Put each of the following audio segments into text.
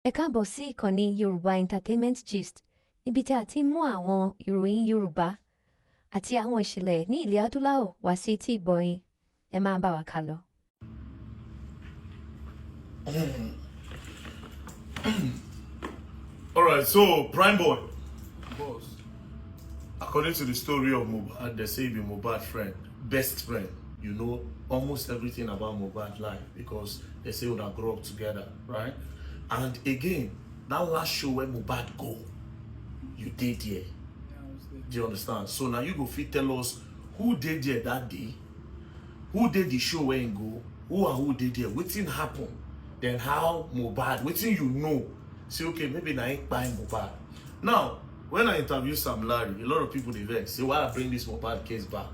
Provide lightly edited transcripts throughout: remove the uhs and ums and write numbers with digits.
Ẹ káàbọ̀ sí ìkànnì Yorùbá Entertainment Gist, níbi tí a ti ń mú àwọn ìròyìn Yorùbá àti àwọn ìṣẹ̀lẹ̀ ní ilẹ̀ adúláwọ̀ wá sí etí ìgbọ̀yìn. Ẹ máa bá wa kálọ. All right, so Primeboy, boss. According to the story of Mohbad, they say he be Mohbad friend, best friend. You know almost everything about Mohbad life because they say we would grow up together, right? And again, that last show where Mohbad go, you did there. Yeah, I was there. Do you understand? So now you go fit tell us who did there that day, who did the show where you go, who did there, what thing happened, then how Mohbad, what thing you know. Say, okay, maybe I ain't buying Mohbad. Now, when I interview Samlarry, a lot of people they vex. Say, why I bring this Mohbad case back?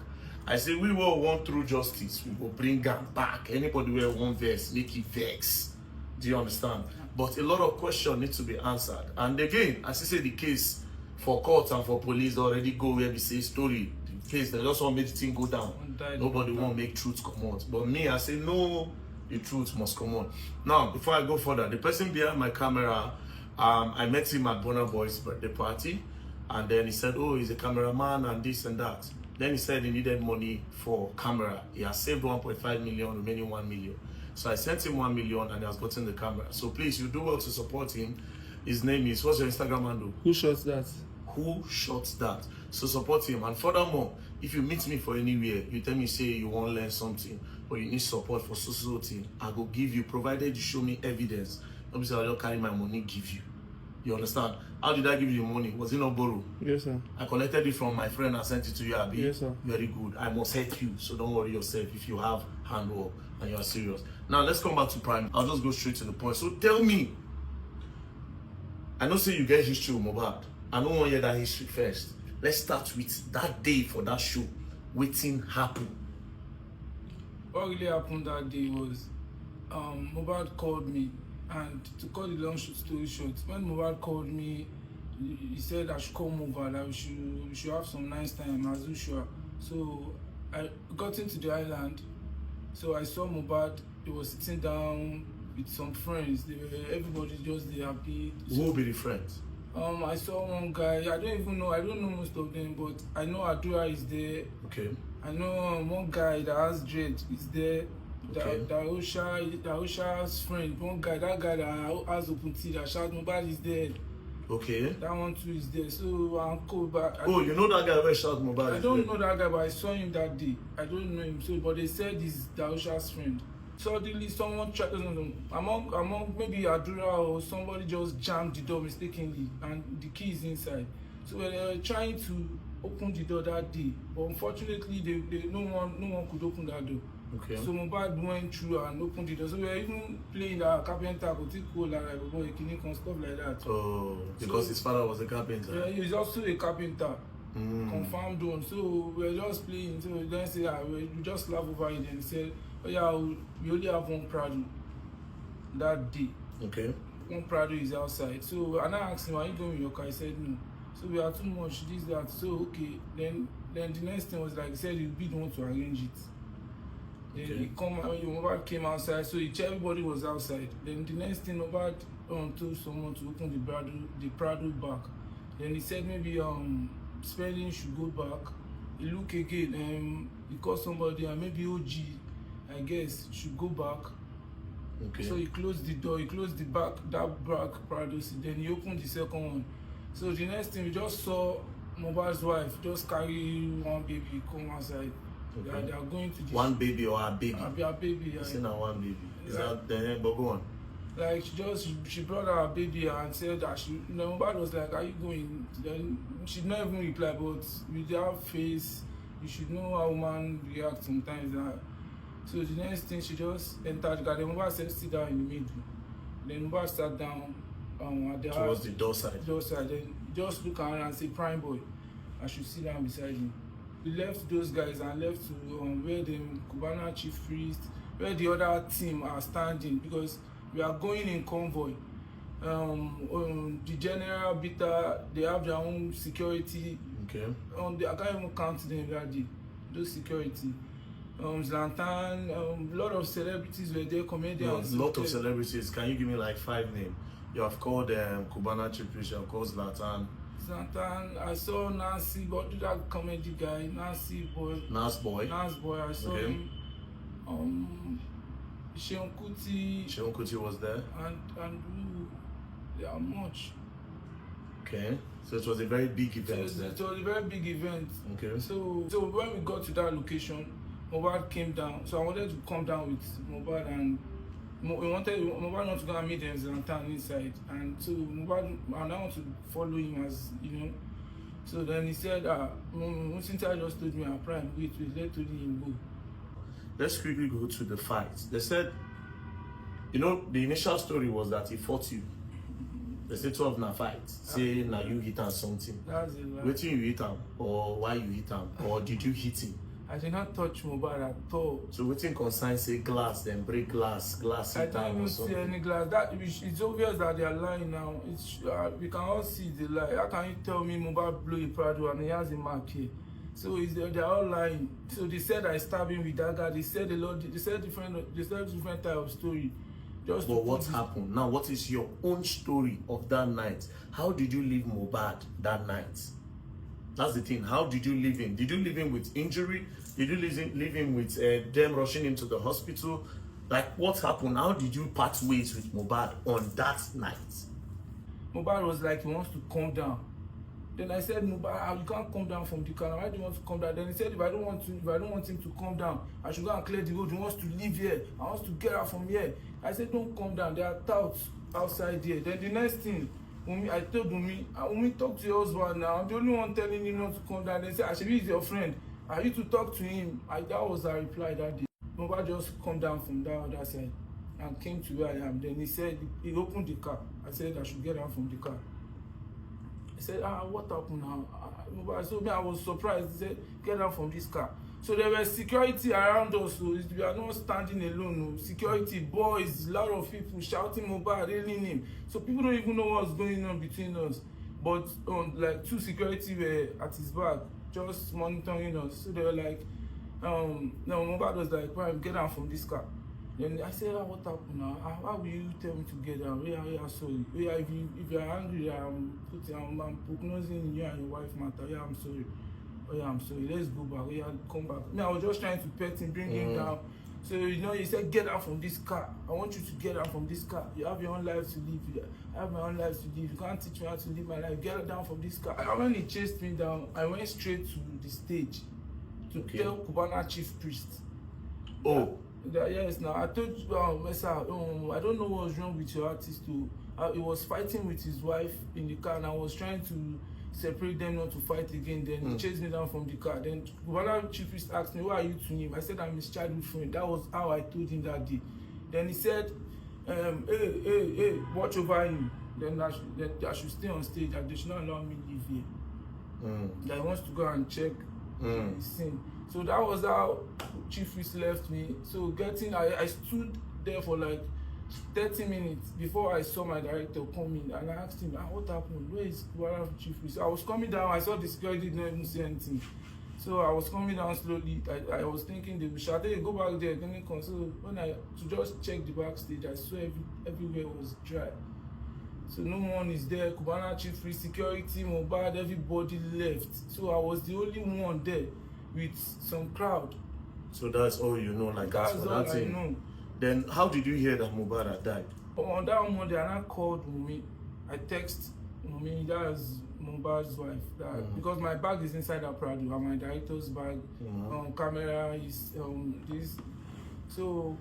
I say, we will want through justice. We will bring them back. Anybody who want vex, make it vex. Do you understand? But a lot of questions need to be answered. And again, as I say, the case for court and for police already go where we say story. The case, they just want to make the thing go down. Nobody want to make truth come out. But me, I say, no, the truth must come out. Now, before I go further, the person behind my camera, I met him at Burna Boy's birthday party. And then he said, oh, he's a cameraman and this and that. Then he said he needed money for camera. He has saved 1.5 million, remaining 1 million. So I sent him 1 million and he has gotten the camera. So please, you do well to support him. His name is, what's your Instagram handle? Who shot that? Who shot that? So support him. And furthermore, if you meet me for anywhere, you tell me, say you want to learn something or you need support for so thing, I go give you, provided you show me evidence. Don't be say, I'll just carry my money, give you. You understand? How did I give you the money? Was it not borrow? Yes, sir. I collected it from my friend and sent it to you, Abi. Yes, sir. Very good. I must help you, so don't worry yourself if you have handwork and you're serious. Now, let's come back to Prime. I'll just go straight to the point. So tell me, I know say you get history with Mohbad. I don't want to hear that history first. Let's start with that day for that show. Waiting happen. What really happened that day was Mohbad called me, and to cut the long story short, when Mohbad called me, he said I should come over, that we should have some nice time as usual. So I got into the island. So I saw Mohbad. He was sitting down with some friends. Everybody just they happy. Who will be the friends? I saw one guy. I don't know most of them, but I know Adura is there. Okay. I know one guy that has dread is there. Okay. The Osha's friend, one guy, that guy that has open tea, that shout Mohbad is dead. Okay. That one too is there. So I'm cool, but oh, you know that guy where shout Mohbad? I don't know that guy, but I saw him that day. I don't know him. So, but they said he's the Osha's friend. Suddenly, someone tried among maybe Adura or somebody just jammed the door mistakenly, and the key is inside. So they were trying to open the door that day, but unfortunately, no one could open that door. Okay. So Mohbad went through and opened the door. So we were even playing the carpenter, stuff like that. Oh, because so, his father was a carpenter. Yeah, he's also a carpenter. Confirmed one. So we were just playing. So then say, we just laugh over it and said, oh yeah, we only have one Prado that day. Okay. One Prado is outside. So and I asked him, are you going with your car? He said no. So we are too much, this, that. So okay. Then the next thing was like he said he'll be the one to arrange it. Then okay. He Mohbad came outside, so everybody was outside. Then the next thing, Mohbad told someone to open the Prado back. Then he said maybe Spending should go back. He look again, he called somebody, and maybe OG, I guess, should go back. Okay. So he closed the door, he closed the back Prado, then he opened the second one. So the next thing, we just saw Mohbad's wife just carry one baby come outside. Okay. They are going to one baby or a baby? A baby. Yeah. See now one baby. Is that the name? But go on. Like she brought her baby and said that Mohbad was like, are you going? Then she did not even reply, but with her face, you should know how woman react sometimes. So the next thing, she just entered the garden. Mohbad said sit down in the middle. Then Mohbad sat down at the towards the door side. Then just look around and say, Primeboy, I should sit down beside him. We left those guys and left to where the Cubana chief priest, where the other team are standing, because we are going in convoy. The general beta, they have their own security. Okay. I can't even count them that day. Those security. Zlatan, a lot of celebrities were there, comedians. A lot of celebrities. Can you give me like 5 names? You have called Cubana Chief Priest, you have called Zlatan. Zlatan, I saw Nancy, but that comedy guy, Nancy boy. Nas Boy. I saw him. Sheon Kuti was there. And there are much. Okay. So it was a very big event. So it was a very big event. Okay. So when we got to that location, Mohbad came down. So I wanted to come down with Mohbad, and Mohbad not to go and meet them Zlatan inside. And so Mohbad, and I want to follow him, as you know. So then he said, since I just told me, Prime, wait, let him go. Let's quickly go to the fight. They said, you know, the initial story was that he fought you. They said 12 na fight. Say now you hit him something. That's a lie. Waiting you hit him, or why you hit him, or did you hit him? I did not touch Mohbad at all. So waiting concern say glass, then break glass I hit don't him even or see something. any glass. It's obvious that they are lying now. It's we can all see the lie. How can you tell me Mohbad blew a Prado and he has a mark here? So they're all lying. So they said I stabbed him with that guy. They said a lot. They said different type of story. But what happened? Now, what is your own story of that night? How did you leave Mohbad that night? That's the thing. How did you leave him? Did you leave him with injury? Did you leave him with them rushing him to the hospital? Like, what happened? How did you part ways with Mohbad on that night? Mohbad was like, he wants to calm down. Then I said, Mohbad, you can't come down from the car. Why do you want to come down? Then he said, if I don't want him to come down, I should go and clear the road. He wants to leave here. I want to get out from here. I said, don't come down. There are touts outside here. Then the next thing, I told Wunmi, talk to your husband now. I'm the only one telling him not to come down. They said, Asiri is your friend. Are you to talk to him? That was our reply that day. Mohbad just come down from that other side and came to where I am. Then he said, he opened the car. I said, I should get out from the car. He said, what happened now? So I was surprised. He said, get out from this car. So there was security around us. So we are not standing alone. No. Security, boys, a lot of people shouting Mohbad, hailing him. So people don't even know what's going on between us. But like 2 security were at his back, just monitoring us. So they were like, no, Mohbad was like, Prime, get out from this car. Then I said, what happened now? How will you tell me to get down? Sorry. If you're angry, I'm prognosing you and your wife matter. I'm sorry. I'm sorry. Let's go back. Come back. I was just trying to pet him, bring him down. So, he said, get out from this car. I want you to get out from this car. You have your own life to live. I have my own life to live. You can't teach me how to live my life. Get down from this car. When he chased me down, I went straight to the stage to tell Cubana Chief Priest. Oh. Yes, now I told you, I don't know what's wrong with your artist too. He was fighting with his wife in the car, and I was trying to separate them not to fight again. Then he chased me down from the car. Then Cubana Chief Priest asked me, why are you to him? I said, I'm his childhood friend. That was how I told him that day. Then he said, hey, watch over him. Then I should stay on stage, that they should not allow me to leave here. That he wants to go and check his scene. So that was how Chief Priest left me. So I stood there for like 30 minutes before I saw my director come in, and I asked him, what happened? Where is Chief Priest? I was coming down, I saw the security did not even say anything. So I was coming down slowly. I was thinking they will shout, hey, go back there. Then so when to just check the backstage, I saw everywhere was dry. So no one is there. Cubana Chief Priest, security, Mohbad, everybody left. So I was the only one there with some crowd. So that's all you know, like that's all I know. Then how did you hear that Mohbad had died? On that Monday, I called Wunmi. I text Wunmi, that's Mohbad's wife. Because my bag is inside her Prado, and my director's bag, camera is this. So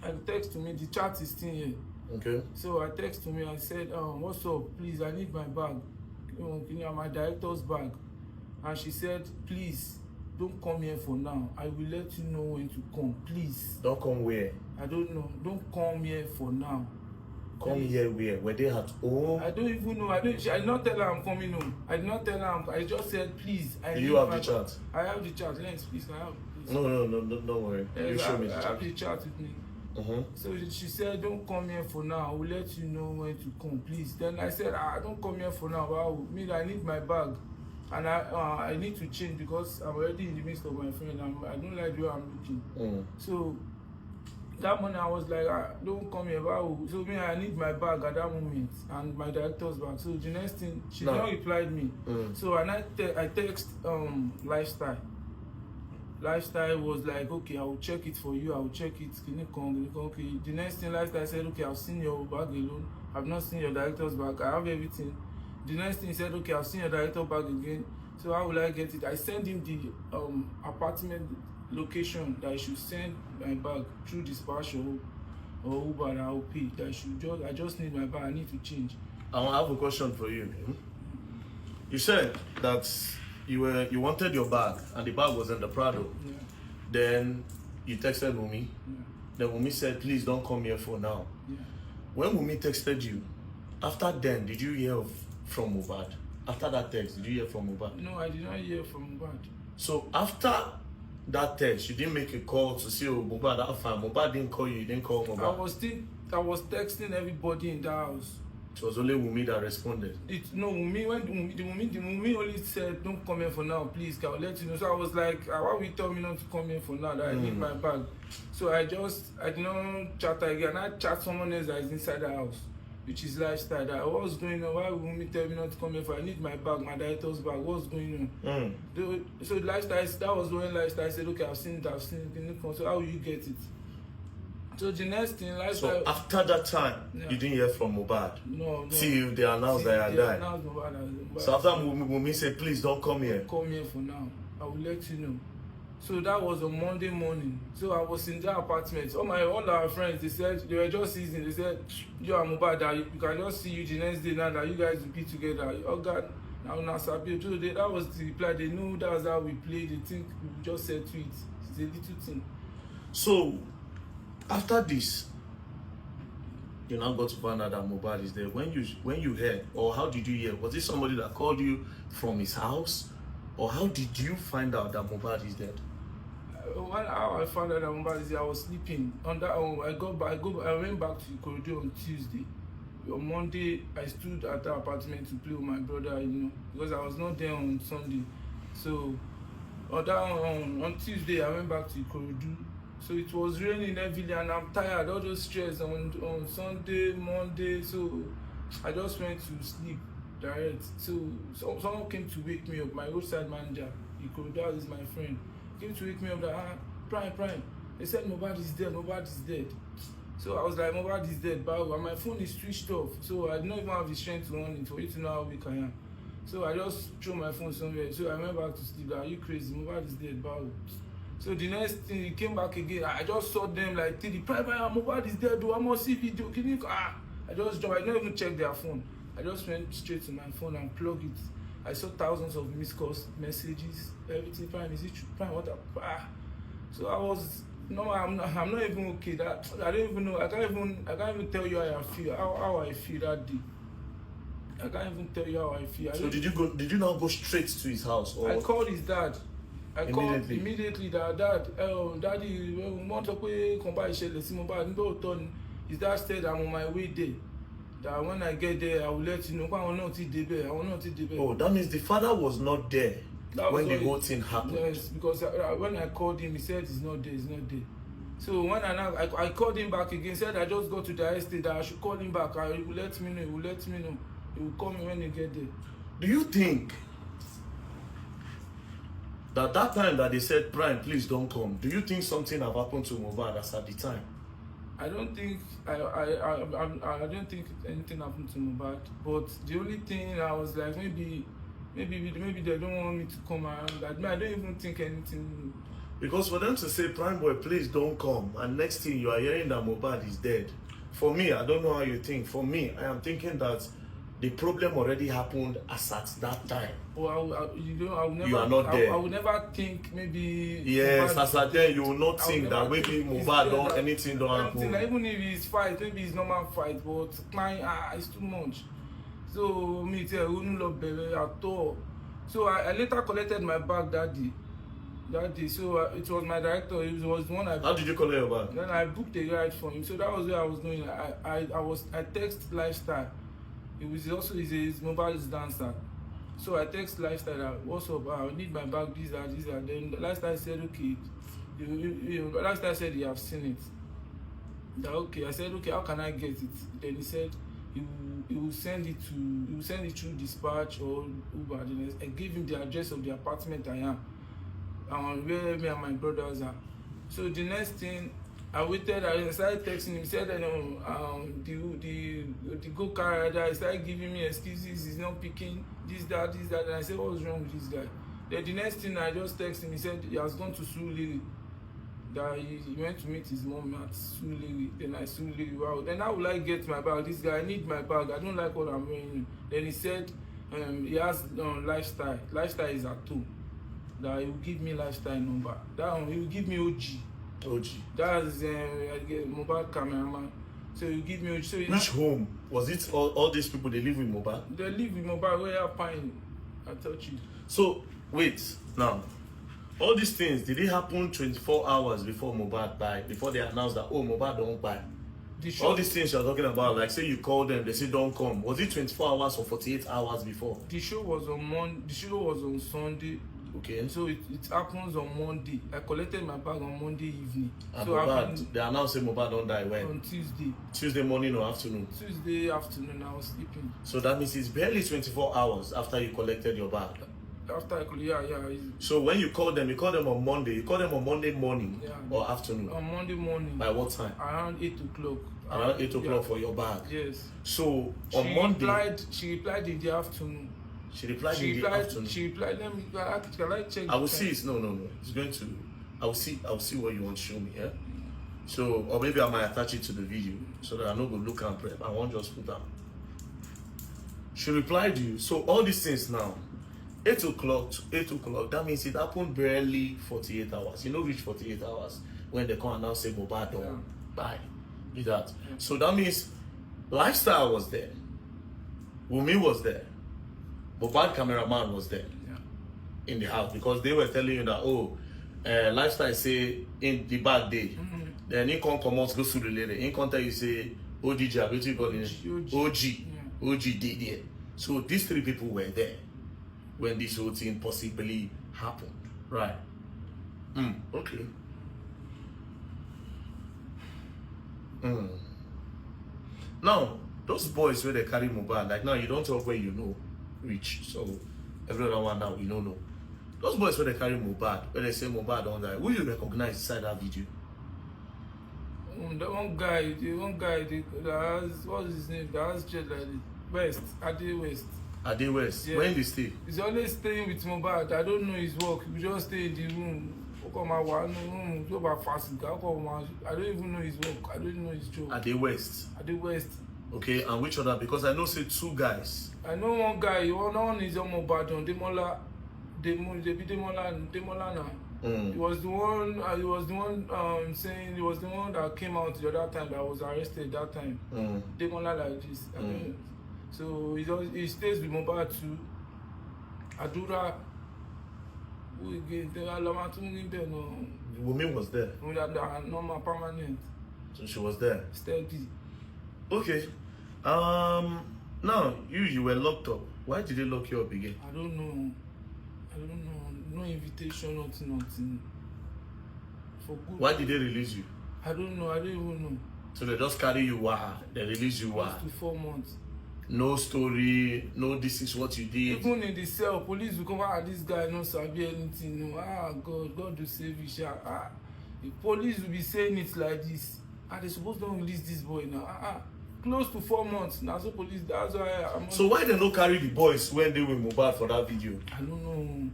I text Wunmi, the chat is still here. Okay. So I text Wunmi, I said, what's up? Please, I need my bag. My director's bag. And she said, please, don't come here for now. I will let you know when to come, please. Don't come where? I don't know. Don't come here for now. Come here where? Were they at home? I don't even know. I did not tell her I'm coming home. I did not tell her. I just said, please. Do you have the chat? I have the chat. Lens, please. I have. Please. No, don't worry. You show me the chat. I have the chat with me. So she said, don't come here for now. I will let you know when to come, please. Then I said, don't come here for now. Wow, I need my bag. And I need to change because I'm already in the midst of my friend. I don't like the way I'm looking. So that morning I was like, don't come here, so me, I need my bag at that moment and my director's bag. So the next thing, she did not reply me. So and I text Lifestyle. Lifestyle was like, okay, I will check it for you, I will check it. Okay. The next thing, Lifestyle said, okay, I've seen your bag alone. I've not seen your director's bag. I have everything. The next thing he said, okay, I've seen your director's bag again. So how will I get it? I sent him the apartment location that I should send my bag through dispatch or Uber, and I'll pay. That I just need my bag. I need to change. I have a question for you. You said that you wanted your bag and the bag was in the Prado. Yeah. Then you texted Wunmi. Yeah. Then Wunmi said, please don't come here for now. Yeah. When Wunmi texted you, after then, did you hear from Mohbad? After that text, did you hear from Mohbad? No, I did not hear from Mohbad. So after that text, you didn't make a call to see Mohbad. That fine. Mohbad didn't call you. You didn't call Mohbad. I was texting everybody in the house. It was only Wunmi that responded. Wunmi only said, don't come here for now, please, I'll let you know. So I was like, why will you tell me not to come here for now, that I need my bag? So I did not chat again. I chat someone else that is inside the house, which is Lifestyle. That what's going on? Why will Wunmi tell me not to come here for? I need my bag, my director's bag. What's going on? So Lifestyle, that was when Lifestyle said, okay, I've seen it. So how will you get it? So the next thing, Lifestyle. So after that time, you didn't hear from Mohbad? No. Till they announced that he had died? So after Wunmi said, please don't come here. Don't come here for now. I will let you know. So that was on Monday morning. So I was in that apartment. All our friends, they said, they were just seasoning. They said, you and Mohbad, that you can just see you the next day now that you guys will be together. Oh God, now Sabi. So that was the reply. They knew that was how we played. They think we just said to it. It's a little thing. So after this, you now got to find out that Mohbad is there. When you heard, or how did you hear? Was it somebody that called you from his house? Or how did you find out that Mohbad is dead? How I found out that Mohbad is there, I was sleeping. On that, I went back to Ikorodu on Tuesday. On Monday, I stood at the apartment to play with my brother, because I was not there on Sunday. So on Tuesday, I went back to Ikorodu. So it was raining heavily and I'm tired, all those stress on Sunday, Monday. So I just went to sleep direct. So someone came to wake me up, my roadside manager, Ikorodu is my friend, came to wake me up that, Prime. They said Mohbad is dead. So I was like, Mohbad is dead, but my phone is switched off. So I don't even have the strength to on it for you to know how weak I am. So I just threw my phone somewhere. So I went back to sleep. Are you crazy? Mohbad is dead, bro. So the next thing, he came back again. I just saw them like, the private Mohbad is dead. I must see video. I just jumped. I didn't even check their phone. I just went straight to my phone and plugged it. I saw thousands of missed calls, messages, everything. Prime, is it true? Prime, what? So I was, no, I'm not even okay. I don't even know. I can't even tell you how I feel. How I feel that day. I can't even tell you how I feel. So did you now go straight to his house? Or? I called his dad. I called immediately that daddy, we want to come by ṣẹlẹ sí Mohbad. His dad said I'm on my way there. That when I get there, I will let you know. I will not debe. Oh, that means the father was not there when the whole thing happened. Yes, because when I called him, he said he's not there. So when I called him back again, said I just got to the estate that I should call him back. He will let me know. He will call me when he get there. Do you think that time that they said, Prime, please don't come, do you think something have happened to Mohbad as at the time? I don't think I don't think anything happened to Mohbad. But the only thing I was like, maybe they don't want me to come around. I don't even think anything. Because for them to say, Primeboy, please don't come, and next thing you are hearing that Mohbad is dead. For me, I don't know how you think. For me, I am thinking that the problem already happened as at that time. Well, you are not there. I would never think maybe. Yes, as at then you will not think that maybe Mohbad anything don't happen. Even if it's fight, maybe it's normal fight, but it's too much. So me too, I wouldn't love baby at all. So I later collected my bag that day. So it was my director. It was the one I. How did you collect your bag? Then I booked a ride for him. So that was where I was going. I text Lifestyle. It was also his mobile dancer. So I text Lifestyle that, what's up? I need my bag, this, that. Then Lifestyle said, okay. Lifestyle said he have seen it. That okay. I said, okay, how can I get it? Then he said he will send it through dispatch or Uber. Then I gave him the address of the apartment I am, where me and my brothers are. So the next thing, I waited. I started texting him. He said, the go-car rider, he started giving me excuses. He's not picking this, that. And I said, what's wrong with this guy? Then the next thing, I just texted him. He said he has gone to Surulere. That he went to meet his mom at Surulere. Then I Surulere. Wow. Then how will I get my bag? This guy, I need my bag. I don't like what I'm wearing. Then he said he has lifestyle. Lifestyle is at home. That he will give me lifestyle number. That he will give me OG. That's Mohbad cameraman. So you give me. So which home was it? All these people, they live with Mohbad. They live with Mohbad. Where you pine? I touch you. So wait now. All these things, did it happen 24 hours before Mohbad died? Before they announced that Mohbad don't buy? All these things you're talking about, like say you call them, they say don't come. Was it 24 hours or 48 hours before? The show was on Monday. The show was on Sunday. Okay. So it happens on Monday. I collected my bag on Monday evening. And so Mohbad, they announced that Mohbad don't die when? On Tuesday. Tuesday morning or afternoon? Tuesday afternoon, I was sleeping. So that means it's barely 24 hours after you collected your bag. After I collected, yeah. So when you call them on Monday. You call them on Monday morning or afternoon? On Monday morning. By what time? Around 8 o'clock. Around 8 o'clock for your bag? Yes. So on Monday... She replied in the afternoon. She replied in the afternoon. She replied, can I check? I will see it. No. It's going to. I will see what you want to show me. Yeah. So, or maybe I might attach it to the video so that I know go look and prep. I won't just put that. She replied you. So all these things now, 8 o'clock to 8 o'clock. That means it happened barely 48 hours. You know, reach 48 hours when they come and now say Mohbad don't buy. Do that. Yeah. So that means Lifestyle was there. Wunmi was there. Mohbad cameraman was there in the house because they were telling you that Lifestyle say in the bad day. Then he can't come out go through the lady. He can't tell you say OG did there. So these three people were there when this whole thing possibly happened. Right. Okay. Now, those boys where they carry Mohbad, like now you don't talk where you know reach. So every other one now you don't know. Those boys where they carry Mohbad, where they say Mohbad on that, will you recognize inside that video? The one guy that has, what's his name? That has jet like this. Ade West. Yeah. When they stay? He's always staying with Mohbad. I don't know his work. We just stay in the room. I don't even know his work. I don't even know his job. Ade West. Okay, and which other? Because I know say two guys. I know one guy. One is on Mohbad on Demola now. He was the one. Saying he was the one that came out the other time that was arrested that time. Demola like this. So he stays with Mohbad too. Adura. Wunmi was there. Normal permanent. So she was there. Steady. Okay. Now you were locked up. Why did they lock you up again? I don't know. No invitation, nothing. For good. Why did they release you? I don't know. I don't even know. So they just carry you they release you Close to 4 months. No story, no this is what you did. Even in the cell, police will come out, this guy no sabi anything. No. God will save you. The police will be saying it like this. They supposed to release this boy now. Close to 4 months. Now so police, that's why I'm. So why they don't carry the boys when they were Mohbad for that video? I don't know.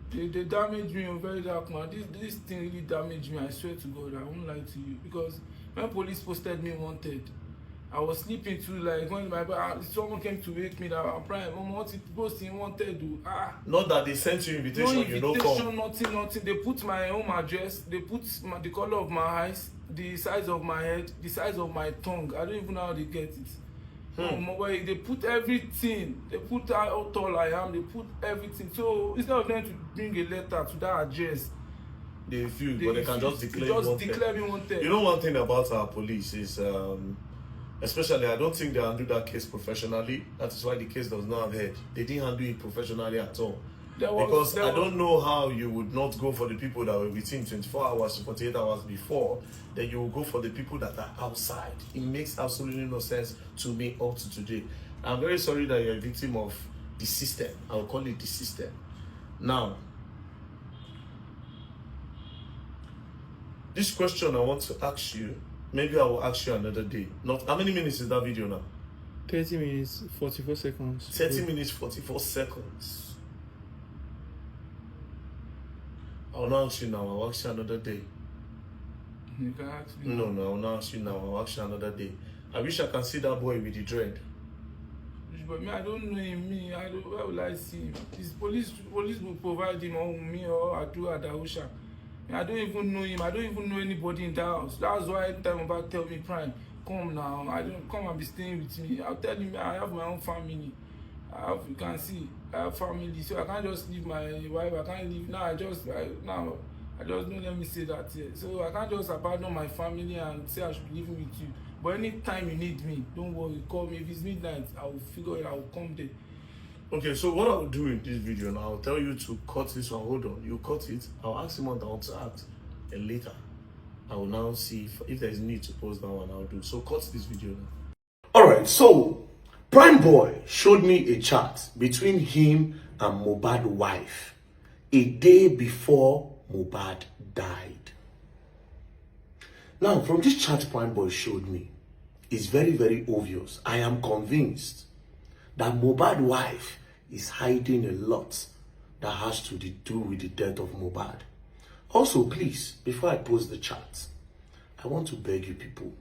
They damaged me on verydarkman. This thing really damaged me. I swear to God, I won't lie to you. Because when police posted me wanted, I was sleeping too, like when someone came to wake me that I'm prime. What it posting wanted to Not that they sent you invitation, you don't come. Nothing. They put my home address, they put the color of my eyes, the size of my head, the size of my tongue. I don't even know how they get it. They put everything. They put how tall I am. They put everything. So instead of them to bring a letter to that address, they refuse, but they can just declare me wanted. You know one thing about our police is, especially I don't think they handle that case professionally. That is why the case does not have head. They didn't handle it professionally at all. Because I don't know how you would not go for the people that were within 24 hours to 48 hours before, then you will go for the people that are outside. It makes absolutely no sense to me up to today. I'm very sorry that you're a victim of the system. I'll call it the system. Now, this question I want to ask you, maybe I will ask you another day. Not how many minutes is that video now? 30 minutes, 44 seconds. 30 minutes, 44 seconds. I'll not ask you now, I'll ask you another day. You can ask me. No, I'll not ask you now, I'll ask you another day. I wish I can see that boy with the dread. But me, I don't know him. Where will I see him? His police will provide him or me or Adu Adausha. I don't even know him. I don't even know anybody in that house. That's why every time about tell me, Prime, come now. I don't come and be staying with me. I'll tell him I have my own family. You can see, I have family, so I can't just leave my wife. I can't leave now. I just don't let me say that here. So I can't just abandon my family and say I should be living with you. But anytime you need me, don't worry, call me. If it's midnight, I will figure it out. I will come there. Okay, so what I'll do in this video now, I'll tell you to cut this one. Hold on, you cut it. I'll ask him what I want to act, and later I will now see if there's need to post that one. I'll do. So cut this video now. All right, so Primeboy showed me a chat between him and mohbadwife a day before Mohbad died. Now, from this chat Primeboy showed me, it's very, very obvious. I am convinced that mohbadwife is hiding a lot that has to do with the death of Mohbad. Also, please, before I post the chat, I want to beg you people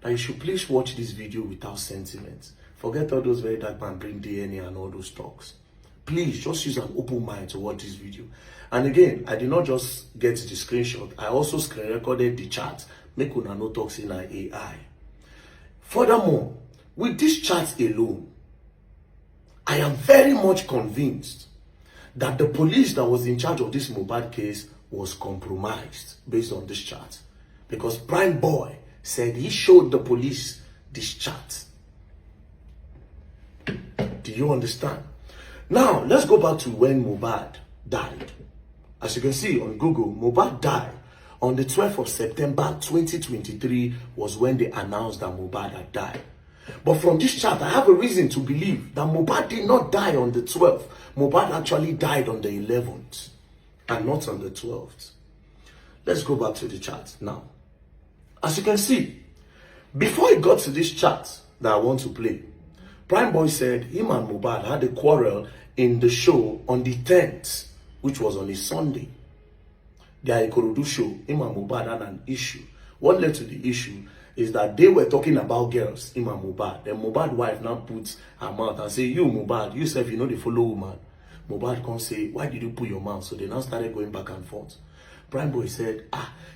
that you should please watch this video without sentiment. Forget all those verydarkman bring DNA and all those talks. Please just use an open mind to watch this video. And again, I did not just get the screenshot. I also screen recorded the chat. Make una no talks in AI. Furthermore, with this chat alone, I am very much convinced that the police that was in charge of this Mohbad case was compromised based on this chat. Because Primeboy said he showed the police this chat. Do you understand? Now, let's go back to when Mohbad died. As you can see on Google, Mohbad died on the 12th of September 2023 was when they announced that Mohbad had died. But from this chat, I have a reason to believe that Mohbad did not die on the 12th. Mohbad actually died on the 11th and not on the 12th. Let's go back to the chat now. As you can see, before I got to this chat that I want to play, Primeboy said him and Mohbad had a quarrel in the show on the 10th, which was on a Sunday. Their Ikorodu show, him and Mohbad had an issue. What led to the issue is that they were talking about girls, him and Mohbad. Then Mohbad wife now puts her mouth and say, you Mohbad, you self, you know the follow woman. Mohbad can say, why did you put your mouth? So they now started going back and forth. Primeboy said,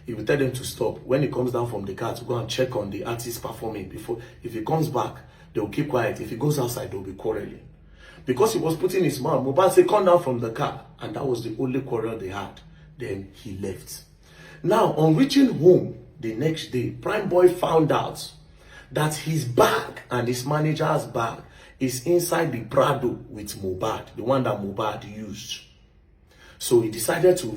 if you tell them to stop, when he comes down from the car to go and check on the artist performing, if he comes back, they'll keep quiet. If he goes outside, they'll be quarreling. Because he was putting his mouth, Mohbad said, come down from the car. And that was the only quarrel they had. Then he left. Now, on reaching home the next day, Primeboy found out that his bag and his manager's bag is inside the Prado with Mohbad, the one that Mohbad used. So he decided to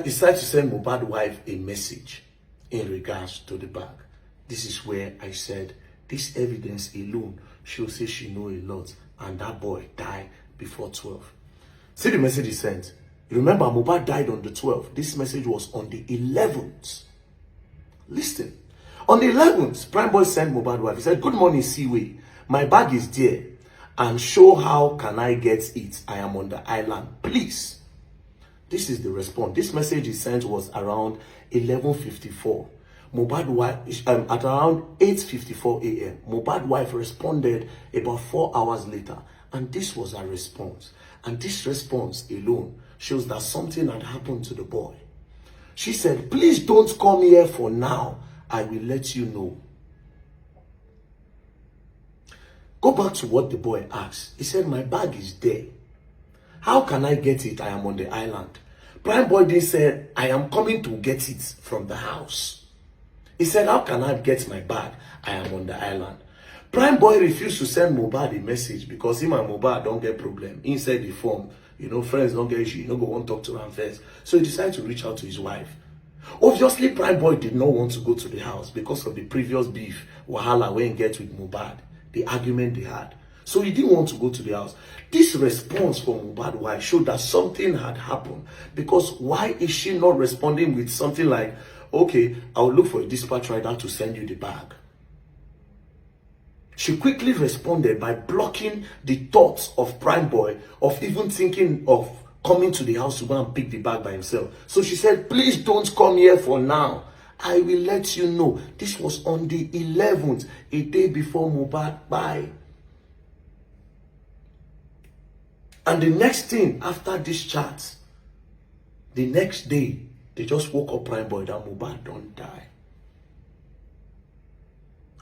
decided to send mohbadwife a message in regards to the bag. This is where I said, this evidence alone shows say she know a lot, and that boy died before 12. See the message he sent. Remember, Mohbad died on the 12th. This message was on the 11th. Listen. On the 11th, Primeboy sent Mohbadwife. He said, good morning, Seaway. My bag is there. And show how can I get it. I am on the island. Please. This is the response. This message he sent was around 11:54. Mohbadwife, at around 8:54 a.m. Mohbadwife responded about 4 hours later. And this was her response. And this response alone shows that something had happened to the boy. She said, please don't come here for now. I will let you know. Go back to what the boy asked. He said, my bag is there. How can I get it? I am on the island. Primeboy then said, I am coming to get it from the house. He said, how can I get my bag? I am on the island. Primeboy refused to send Mohbad a message because him and Mohbad don't get problem. Inside the form, you know, friends don't get issue. You know, go on talk to him first. So he decided to reach out to his wife. Obviously, Primeboy did not want to go to the house because of the previous beef, wahala, when he get with Mohbad, the argument they had. So he didn't want to go to the house. This response from Mohbad's wife showed that something had happened. Because why is she not responding with something like, okay, I'll look for a dispatch rider to send you the bag? She quickly responded by blocking the thoughts of Primeboy of even thinking of coming to the house to go and pick the bag by himself. So she said, please don't come here for now. I will let you know. This was on the 11th, a day before Mohbad died. And the next thing after this chat, the next day, they just woke up Primeboy that Mohbad don't die.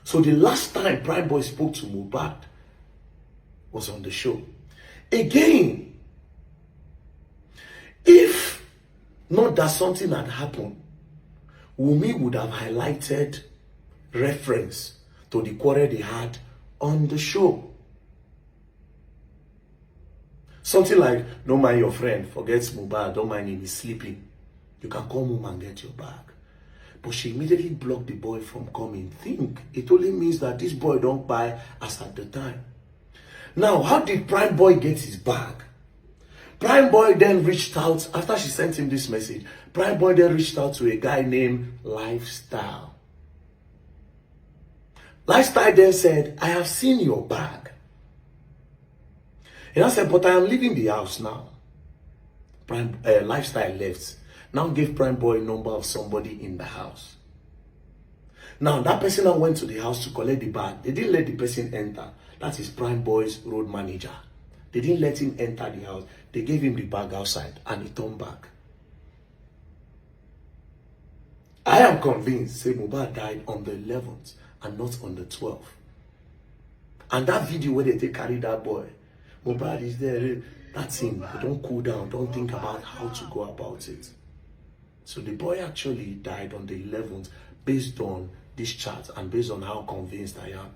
So the last time Primeboy spoke to Mohbad was on the show. Again, if not that something had happened, Wunmi would have highlighted reference to the quarrel they had on the show. Something like, don't mind your friend, forget Mohbad, don't mind him, he's sleeping. You can come home and get your bag. But she immediately blocked the boy from coming. Think, it only means that this boy don't buy as at the time. Now, how did Primeboy get his bag? Primeboy then reached out, after she sent him this message, Primeboy then reached out to a guy named Lifestyle. Lifestyle then said, I have seen your bag. And I said, but I am leaving the house now. Lifestyle left. Now gave Primeboy a number of somebody in the house. Now that person that went to the house to collect the bag, they didn't let the person enter. That is Primeboy's road manager. They didn't let him enter the house. They gave him the bag outside and he turned back. I am convinced, say Mohbad died on the 11th and not on the 12th. And that video where they carry that boy, Mohbad is there. That's him. Don't cool down. Don't think about how to go about it. So the boy actually died on the 11th based on this chat and based on how convinced I am.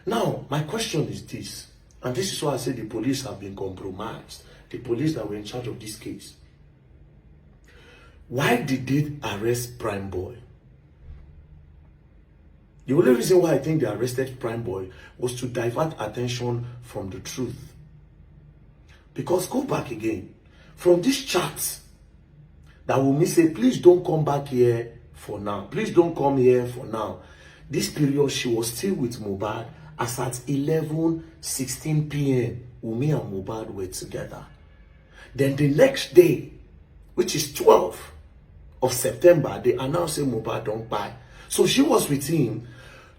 Now, my question is this, and this is why I say the police have been compromised. The police that were in charge of this case. Why did they arrest Primeboy? The only reason why I think they arrested Primeboy was to divert attention from the truth. Because go back again, from this chat, that Wunmi say, please don't come back here for now. Please don't come here for now. This period, she was still with Mohbad as at 11:16 p.m. Wunmi and Mohbad were together. Then the next day, which is 12th of September, they announced that Mohbad don't buy. So she was with him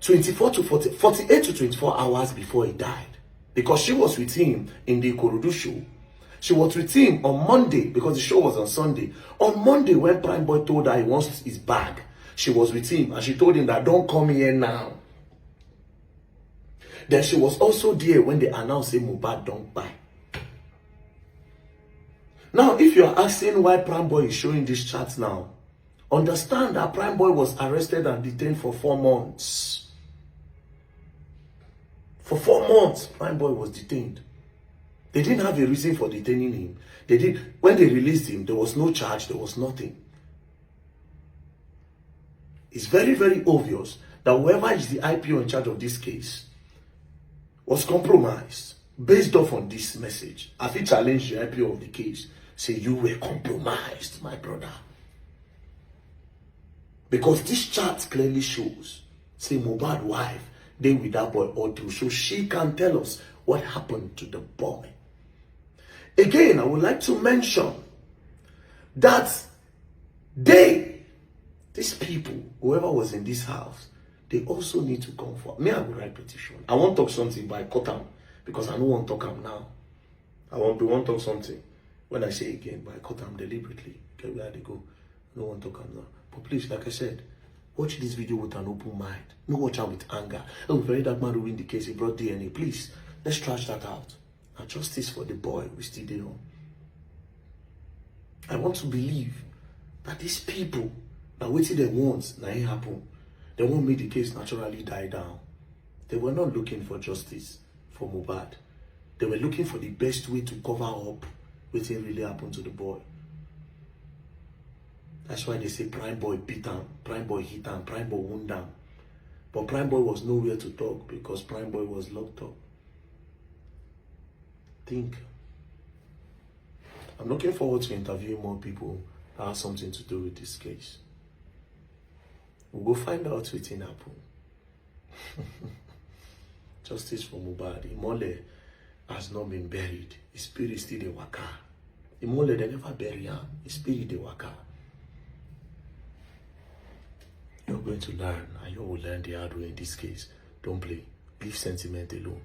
48 to 24 hours before he died. Because she was with him in the Ikorodu show. She was with him on Monday because the show was on Sunday. On Monday, when Primeboy told her he wants his bag, she was with him and she told him that don't come here now. Then she was also there when they announced that Mohbad don't buy. Now, if you're asking why Primeboy is showing this chat now, understand that Primeboy was arrested and detained for 4 months. For 4 months, Primeboy was detained. They didn't have a reason for detaining him. When they released him, there was no charge, there was nothing. It's very, very obvious that whoever is the IPO in charge of this case was compromised based off on this message. I feel challenge the IPO of the case. Say, you were compromised, my brother. Because this chart clearly shows, say, Mohbad's wife, they with that boy all through. So she can tell us what happened to the boy. Again, I would like to mention that these people, whoever was in this house, they also need to come for me. I will write petition. I won't talk something, but I cut them because I don't want to talk them now. I won't talk something when I say again, but I cut them deliberately. Okay, where they go? I don't want to talk them now. But please, like I said, watch this video with an open mind. No watch out with anger. Oh, verydarkman ruined the case. He brought DNA. Please, let's trash that out. And justice for the boy we still there on. I want to believe that these people that waiting they want, now it happen. They won't make the case naturally die down. They were not looking for justice for Mohbad. They were looking for the best way to cover up what really happened to the boy. That's why they say Primeboy beat him, Primeboy hit him, Primeboy wound him. But Primeboy was nowhere to talk because Primeboy was locked up. Think. I'm looking forward to interviewing more people that have something to do with this case. We'll go find out what happened. Justice for Mohbad. Imole has not been buried. His spirit is still the waka. Imole, they never bury him. His spirit the waka. You're going to learn, and you will learn the hard way in this case. Don't play. Leave sentiment alone.